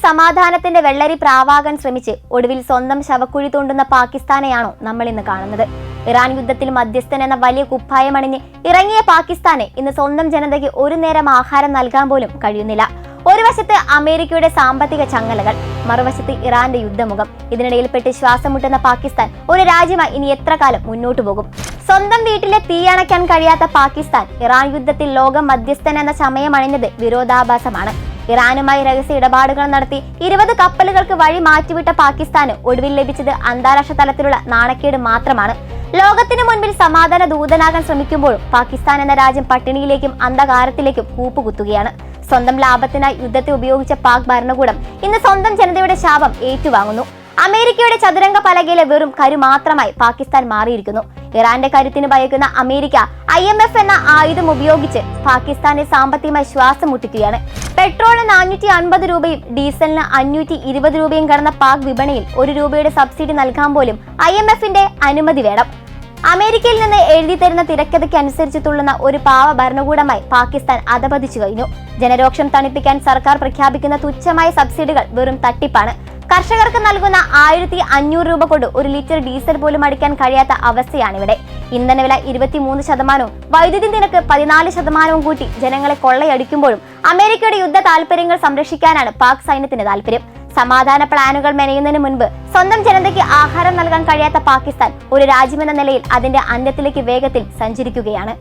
സമാധാനത്തിന്റെ വെള്ളരി പ്രാവാകാൻ ശ്രമിച്ച് ഒടുവിൽ സ്വന്തം ശവക്കുഴി തോണ്ടുന്ന പാകിസ്ഥാനെയാണോ നമ്മൾ ഇന്ന് കാണുന്നത്? ഇറാൻ യുദ്ധത്തിൽ മധ്യസ്ഥൻ എന്ന വലിയ കുപ്പായമണിഞ്ഞ് ഇറങ്ങിയ പാകിസ്ഥാന് ഇന്ന് സ്വന്തം ജനതയ്ക്ക് ഒരു നേരം ആഹാരം നൽകാൻ പോലും കഴിയുന്നില്ല. ഒരു വശത്ത് അമേരിക്കയുടെ സാമ്പത്തിക ചങ്ങലകൾ, മറുവശത്ത് ഇറാന്റെ യുദ്ധമുഖം. ഇതിനിടയിൽപ്പെട്ട് ശ്വാസം മുട്ടുന്ന പാകിസ്ഥാൻ ഒരു രാജ്യമായി ഇനി എത്ര കാലം മുന്നോട്ടു പോകും? സ്വന്തം വീട്ടിലെ തീയണയ്ക്കാൻ കഴിയാത്ത പാകിസ്ഥാൻ ഇറാൻ യുദ്ധത്തിൽ ലോക മധ്യസ്ഥൻ എന്ന ചമയമണിഞ്ഞത് വിരോധാഭാസമാണ്. ഇറാനുമായി രഹസ്യ ഇടപാടുകൾ നടത്തി 20 കപ്പലുകൾക്ക് വഴി മാറ്റിവിട്ട പാകിസ്ഥാന് ഒടുവിൽ ലഭിച്ചത് അന്താരാഷ്ട്ര തലത്തിലുള്ള നാണക്കേട് മാത്രമാണ്. ലോകത്തിനു മുൻപിൽ സമാധാന ദൂതനാകാൻ ശ്രമിക്കുമ്പോഴും പാകിസ്ഥാൻ എന്ന രാജ്യം പട്ടിണിയിലേക്കും അന്ധകാരത്തിലേക്കും കൂപ്പുകുത്തുകയാണ്. സ്വന്തം ലാഭത്തിനായി യുദ്ധത്തെ ഉപയോഗിച്ച പാക് ഭരണകൂടം ഇന്ന് സ്വന്തം ജനതയുടെ ശാപം ഏറ്റുവാങ്ങുന്നു. അമേരിക്കയുടെ ചതുരംഗ പലകയിലെ വെറും കരു മാത്രമായി പാകിസ്ഥാൻ മാറിയിരിക്കുന്നു. ഇറാന്റെ കരുത്തിന് ഭയക്കുന്ന അമേരിക്ക IMF എന്ന ആയുധം ഉപയോഗിച്ച് പാകിസ്ഥാനെ സാമ്പത്തികമായി ശ്വാസം മുട്ടിക്കുകയാണ്. പെട്രോളിന് 450 രൂപയും ഡീസലിന് 520 രൂപയും കടന്ന പാക് വിപണിയിൽ 1 രൂപയുടെ സബ്സിഡി നൽകാൻ പോലും IMFന്റെ അനുമതി വേണം. അമേരിക്കയിൽ നിന്ന് എഴുതി തരുന്ന തിരക്കഥയ്ക്ക് അനുസരിച്ച് തുള്ളുന്ന ഒരു പാവ ഭരണകൂടമായി പാകിസ്ഥാൻ അധപതിച്ചു കഴിഞ്ഞു. ജനരോക്ഷം തണുപ്പിക്കാൻ സർക്കാർ പ്രഖ്യാപിക്കുന്ന തുച്ഛമായ സബ്സിഡികൾ വെറും തട്ടിപ്പാണ്. കർഷകർക്ക് നൽകുന്ന 1500 രൂപ കൊണ്ട് 1 ലിറ്റർ ഡീസൽ പോലും അടിക്കാൻ കഴിയാത്ത അവസ്ഥയാണിവിടെ. ഇന്ധനവില 23%, വൈദ്യുതി നിരക്ക് 14% കൂട്ടി ജനങ്ങളെ കൊള്ളയടിക്കുമ്പോഴും അമേരിക്കയുടെ യുദ്ധ താല്പര്യങ്ങൾ സംരക്ഷിക്കാനാണ് പാക് സൈന്യത്തിന് താല്പര്യം. സമാധാന പ്ലാനുകൾ മെനയുന്നതിന് മുൻപ് സ്വന്തം ജനതയ്ക്ക് ആഹാരം നൽകാൻ കഴിയാത്ത പാകിസ്ഥാൻ ഒരു രാജ്യമെന്ന നിലയിൽ അതിന്റെ അന്ത്യത്തിലേക്ക് വേഗത്തിൽ സഞ്ചരിക്കുകയാണ്.